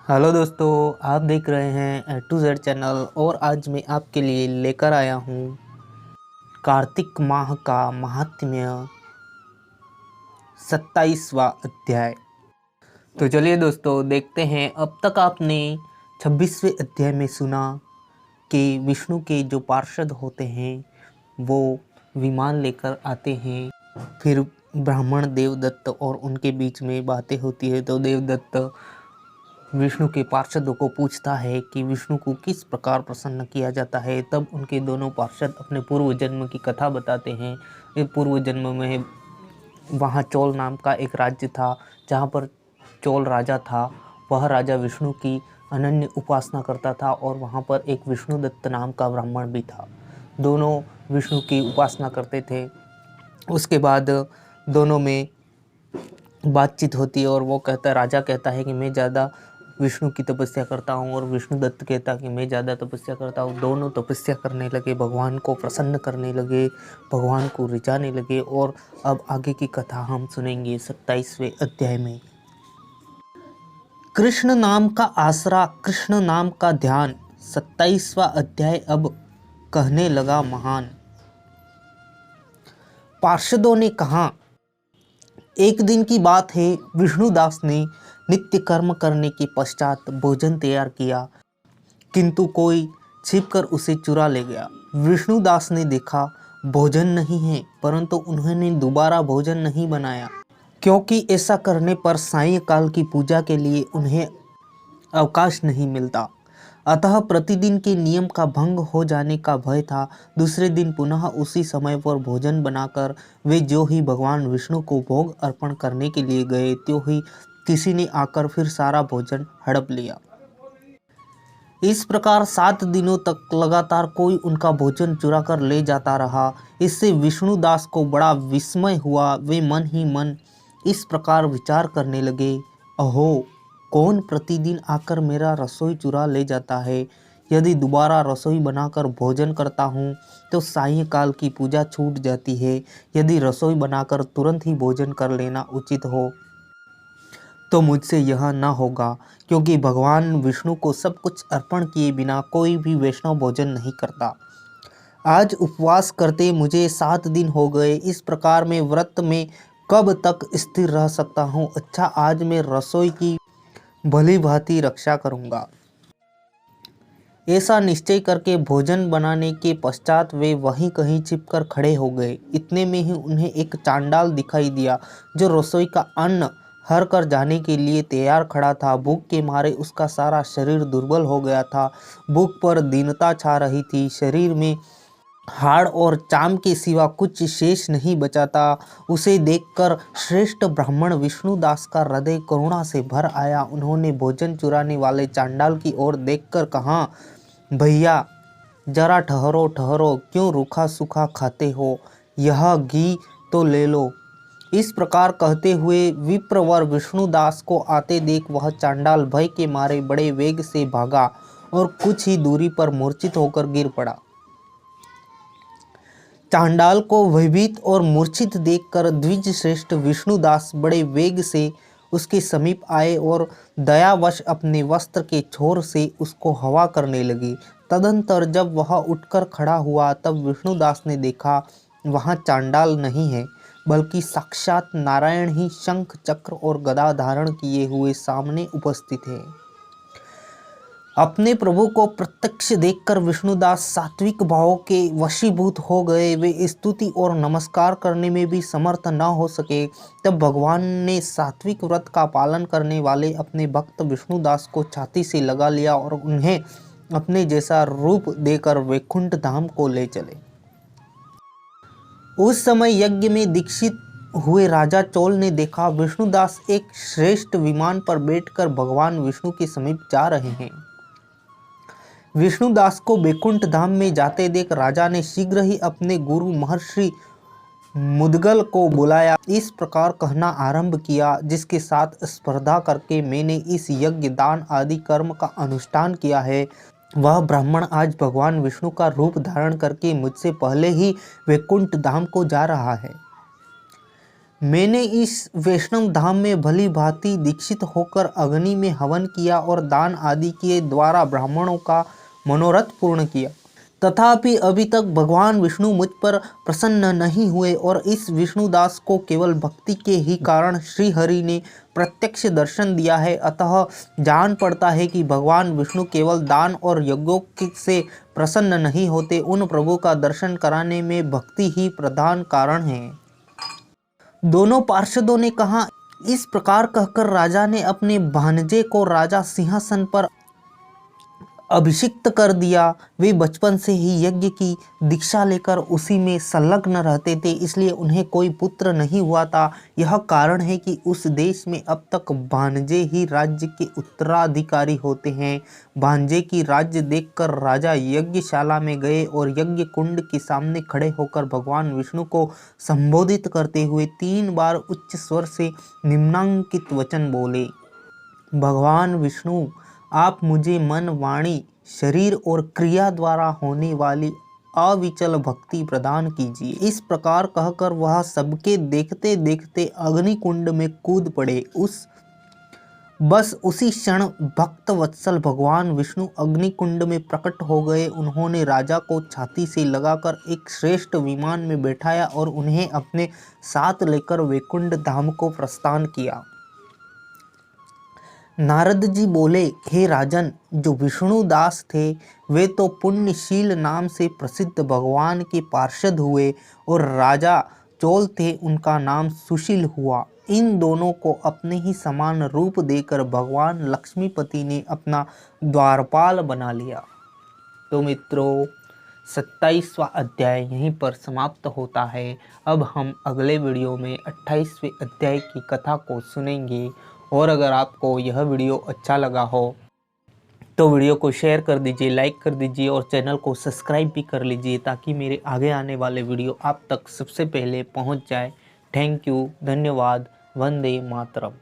Hello दोस्तों, आप देख रहे हैं ए टू जेड चैनल। और आज मैं आपके लिए लेकर आया हूँ कार्तिक माह का महात्म्य 27वां अध्याय। तो चलिए दोस्तों देखते हैं। अब तक आपने 26वें अध्याय में सुना कि विष्णु के जो पार्षद होते हैं वो विमान लेकर आते हैं। फिर ब्राह्मण देवदत्त और उनके बीच में बातें होती है। तो देवदत्त विष्णु के पार्षदों को पूछता है कि विष्णु को किस प्रकार प्रसन्न किया जाता है। तब उनके दोनों पार्षद अपने पूर्व जन्म की कथा बताते हैं। ये पूर्व जन्म में वहाँ चोल नाम का एक राज्य था, जहाँ पर चोल राजा था। वह राजा विष्णु की अनन्य उपासना करता था और वहाँ पर एक विष्णुदत्त नाम का ब्राह्मण भी था। दोनों विष्णु की उपासना करते थे। उसके बाद दोनों में बातचीत होती है और वो राजा कहता है कि मैं ज़्यादा विष्णु की तपस्या करता हूँ और विष्णुदत्त कहता कि मैं ज़्यादा तपस्या करता हूँ। दोनों तपस्या करने लगे, भगवान को प्रसन्न करने लगे, भगवान को रिझाने लगे। और अब आगे की कथा हम सुनेंगे 27वें अध्याय में। कृष्ण नाम का आसरा, कृष्ण नाम का ध्यान। 27वां अध्याय अब कहने लगा महान। पार्षदों ने कहा, एक दिन की बात है, विष्णुदास ने नित्य कर्म करने के पश्चात भोजन तैयार किया, किंतु कोई छिपकर उसे चुरा ले गया। विष्णुदास ने देखा भोजन नहीं है, परंतु उन्होंने दोबारा भोजन नहीं बनाया, क्योंकि ऐसा करने पर सायंकाल की पूजा के लिए उन्हें अवकाश नहीं मिलता। अतः प्रतिदिन के नियम का भंग हो जाने का भय था। दूसरे दिन पुनः उसी समय पर भोजन बनाकर वे जो ही भगवान विष्णु को भोग अर्पण करने के लिए गए, त्यों ही किसी ने आकर फिर सारा भोजन हड़प लिया। इस प्रकार 7 दिनों तक लगातार कोई उनका भोजन चुरा कर ले जाता रहा। इससे विष्णुदास को बड़ा विस्मय हुआ। वे मन ही मन इस प्रकार विचार करने लगे, अहो, कौन प्रतिदिन आकर मेरा रसोई चुरा ले जाता है। यदि दोबारा रसोई बनाकर भोजन करता हूँ तो सायंकाल की पूजा छूट जाती है। यदि रसोई बनाकर तुरंत ही भोजन कर लेना उचित हो तो मुझसे यह न होगा, क्योंकि भगवान विष्णु को सब कुछ अर्पण किए बिना कोई भी वैष्णव भोजन नहीं करता। आज उपवास करते मुझे 7 दिन हो गए। इस प्रकार मैं व्रत में कब तक स्थिर रह सकता हूँ। अच्छा, आज मैं रसोई की भली भांति रक्षा करूँगा। ऐसा निश्चय करके भोजन बनाने के पश्चात वे वहीं कहीं छिपकर खड़े हो गए। इतने में ही उन्हें एक चांडाल दिखाई दिया, जो रसोई का अन्न हर कर जाने के लिए तैयार खड़ा था। भूख के मारे उसका सारा शरीर दुर्बल हो गया था। भूख पर दीनता छा रही थी। शरीर में हाड़ और चाम के सिवा कुछ शेष नहीं बचा था। उसे देखकर श्रेष्ठ ब्राह्मण विष्णुदास का हृदय करुणा से भर आया। उन्होंने भोजन चुराने वाले चांडाल की ओर देखकर कहा, भैया जरा ठहरो ठहरो, क्यों रूखा सूखा खाते हो, यह घी तो ले लो। इस प्रकार कहते हुए विप्रवर विष्णुदास को आते देख वह चांडाल भय के मारे बड़े वेग से भागा और कुछ ही दूरी पर मूर्छित होकर गिर पड़ा। चांडाल को भयभीत और मूर्छित देखकर द्विज श्रेष्ठ विष्णुदास बड़े वेग से उसके समीप आए और दयावश अपने वस्त्र के छोर से उसको हवा करने लगे। तदंतर जब वह उठकर खड़ा हुआ तब विष्णुदास ने देखा वहाँ चांडाल नहीं है, बल्कि साक्षात नारायण ही शंख चक्र और गदा धारण किए हुए सामने उपस्थित है। अपने प्रभु को प्रत्यक्ष देखकर विष्णुदास सात्विक भाव के वशीभूत हो गए। वे स्तुति और नमस्कार करने में भी समर्थ न हो सके। तब भगवान ने सात्विक व्रत का पालन करने वाले अपने भक्त विष्णुदास को छाती से लगा लिया और उन्हें अपने जैसा रूप देकर वैकुंठ धाम को ले चले। उस समय यज्ञ में दीक्षित हुए राजा चोल ने देखा विष्णुदास एक श्रेष्ठ विमान पर बैठकर भगवान विष्णु के समीप जा रहे हैं। विष्णुदास को वैकुंठ धाम में जाते देख राजा ने शीघ्र ही अपने गुरु महर्षि मुद्गल को बुलाया। इस प्रकार कहना आरंभ किया, जिसके साथ स्पर्धा करके मैंने इस यज्ञ दान आदि कर्म का अनुष्ठान किया है, वह ब्राह्मण आज भगवान विष्णु का रूप धारण करके मुझसे पहले ही वैकुंठ धाम को जा रहा है। मैंने इस वैष्णव धाम में भली भांति दीक्षित होकर अग्नि में हवन किया और दान आदि के द्वारा ब्राह्मणों का मनोरथ पूर्ण किया, तथापि अभी तक भगवान विष्णु मुझ पर प्रसन्न नहीं हुए और इस विष्णुदास को केवल भक्ति के ही कारण श्री हरि ने प्रत्यक्ष दर्शन दिया है। अतः जान पड़ता है कि भगवान विष्णु केवल दान और यज्ञों से प्रसन्न नहीं होते, उन प्रभु का दर्शन कराने में भक्ति ही प्रधान कारण है। दोनों पार्षदों ने कहा। इस प्रकार कहकर राजा ने अपने भांजे को राजा सिंहासन पर अभिषिक्त कर दिया। वे बचपन से ही यज्ञ की दीक्षा लेकर उसी में संलग्न रहते थे, इसलिए उन्हें कोई पुत्र नहीं हुआ था। यह कारण है कि उस देश में अब तक भांजे ही राज्य के उत्तराधिकारी होते हैं। भांजे की राज्य देखकर राजा यज्ञशाला में गए और यज्ञ कुंड के सामने खड़े होकर भगवान विष्णु को संबोधित करते हुए 3 बार उच्च स्वर से निम्नांकित वचन बोले। भगवान विष्णु, आप मुझे मन, वाणी, शरीर और क्रिया द्वारा होने वाली अविचल भक्ति प्रदान कीजिए। इस प्रकार कहकर वह सबके देखते देखते अग्निकुंड में कूद पड़े। बस उसी क्षण भक्त वत्सल भगवान विष्णु अग्निकुंड में प्रकट हो गए। उन्होंने राजा को छाती से लगाकर एक श्रेष्ठ विमान में बैठाया और उन्हें अपने साथ लेकर वैकुंठ धाम को प्रस्थान किया। नारद जी बोले, हे राजन, जो विष्णुदास थे वे तो पुण्यशील नाम से प्रसिद्ध भगवान के पार्षद हुए और राजा चोल थे, उनका नाम सुशील हुआ। इन दोनों को अपने ही समान रूप देकर भगवान लक्ष्मीपति ने अपना द्वारपाल बना लिया। तो मित्रों, 27वां अध्याय यहीं पर समाप्त होता है। अब हम अगले वीडियो में 28वें अध्याय की कथा को सुनेंगे। और अगर आपको यह वीडियो अच्छा लगा हो तो वीडियो को शेयर कर दीजिए, लाइक कर दीजिए और चैनल को सब्सक्राइब भी कर लीजिए ताकि मेरे आगे आने वाले वीडियो आप तक सबसे पहले पहुंच जाए। थैंक यू, धन्यवाद, वंदे मातरम।